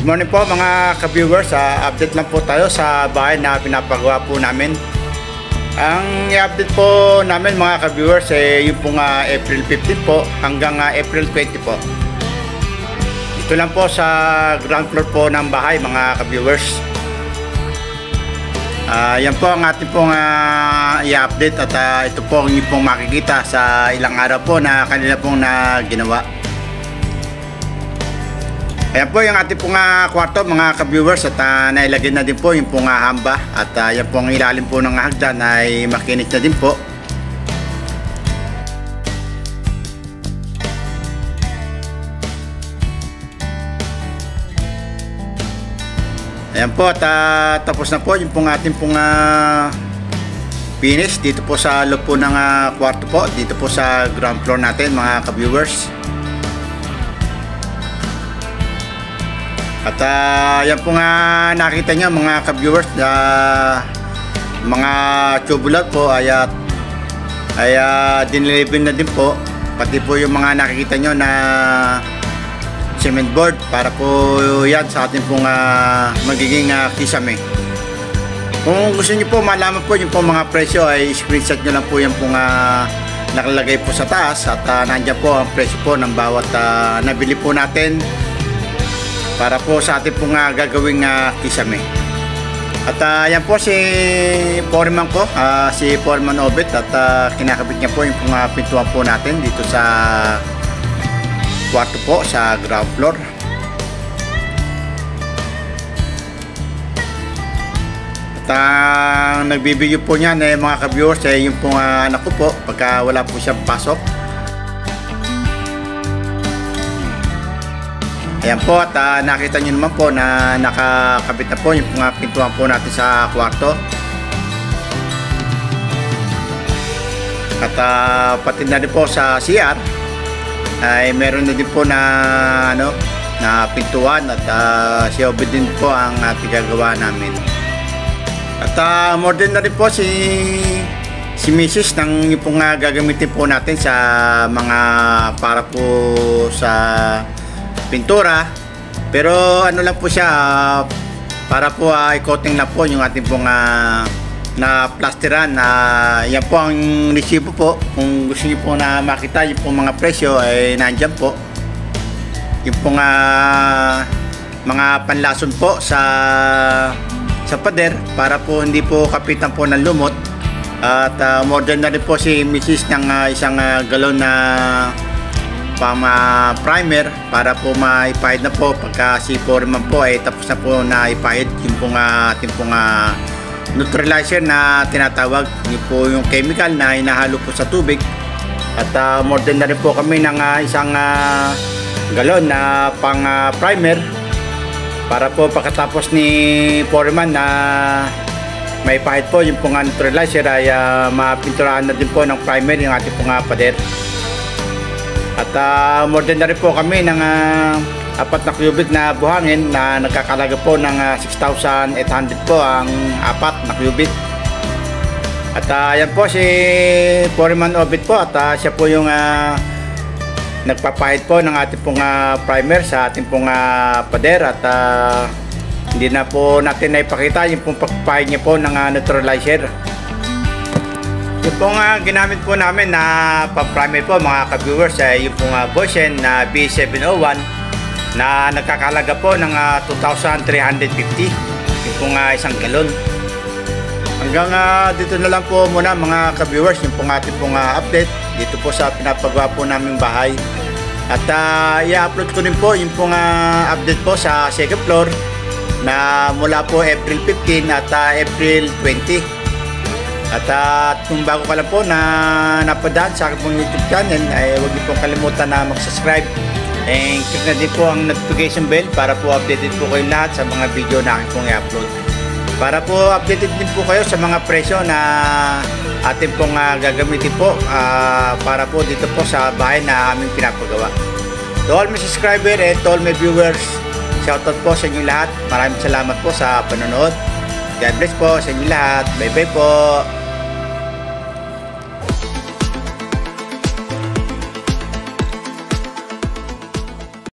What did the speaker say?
morning po mga ka-viewers. Update lang po tayo sa bahay na pinapagawa po namin. Ang i-update po namin mga ka-viewers yung pong April 15 po hanggang April 20 po. Ito lang po sa ground floor po ng bahay mga ka-viewers. Yan po ang ating pong i-update at ito po ang inyong pong makikita sa ilang araw po na kanila pong ginawa. Ayan po yung ating pong kwarto mga ka-viewers at nailagay na din po yung pong hamba at yan po ang ilalim po ng hagdan ay makinis na din po. Ayan po at tapos na po yung pong ating pong finish dito po sa loob po ng kwarto po, dito po sa ground floor natin mga ka-viewers. At yan po nga nakita nyo mga ka-viewers, mga tubular po ay dinilibin na din po, pati po yung mga nakikita nyo na cement board para po yan sa ating pong magiging kisame. Kung gusto nyo po malaman po yung po mga presyo ay screenshot nyo lang po yung pong nakalagay po sa taas at nandiyan po ang presyo po ng bawat nabili po natin para po sa ating pong gagawing kisame. At yan po si foreman ko, si Foreman Obet, at kinakabit niya po yung pong pintuan po natin dito sa kwarto po sa ground floor. At nagbibigyo po niyan mga ka-viewers yung pong anak ko po pagka wala po siyang pasok. Ayan po at nakita nyo naman po na nakakabit na po yung mga pintuan po natin sa kwarto. At pati na din po sa CR ay meron na din po na pintuan at si Obed din po ang gagawa namin. At more na rin po si Mrs. ng yung pong gagamitin po natin sa mga para po sa pintura, pero ano lang po siya para po i-coating lang po yung ating pong na plasteran. Yan po ang resibo po. Kung gusto niyo po na makita yung pong mga presyo ay nandyan po yung pong mga panlason po sa pader para po hindi po kapitan po ng lumot. At modern na rin po si Mrs. ng isang galon na primer para po maipahid na po pagka si foreman po ay tapos na po na ipahid yung pong ating pong neutralizer na tinatawag, yung po yung chemical na inahalo po sa tubig. At modern na rin po kami ng isang galon na pang primer para po pagkatapos ni foreman na may pahid po yung pong neutralizer ay mapinturahan na din po ng primer yung ating pong pader. At modern na rin po kami ng 4 na cubic na buhangin na nagkakalaga po ng 6,800 po ang 4 na cubic. At yan po si Foreman Obet po at siya po yung nagpapahid po ng ating pong primer sa ating pong pader. At hindi na po natin naipakita yung pong pagpapahid niya po ng neutralizer. Yung pong ginamit po namin na pang-primer po mga ka-viewers ay yung pong Boschen na B701 na nagkakalaga po ng 2,350 yung pong isang galon. Hanggang dito na lang po muna mga ka-viewers yung pong ating pong update dito po sa pinapagawa po naming bahay. At i-upload ko rin po yung pong update po sa second floor na mula po April 15 at April 20. At kung bago ka lang po na napadaan sa aking YouTube channel ay huwag niyo pong kalimutan na mag-subscribe and click na din po ang notification bell para po updated po kayo lahat sa mga video na aking pong i-upload. Para po updated din po kayo sa mga presyo na ating pong gagamitin po para po dito po sa bahay na aming pinapagawa. To all my subscriber and to all my viewers, shoutout po sa inyo lahat. Maraming salamat po sa panonood. God bless po sa inyo lahat. Bye bye po.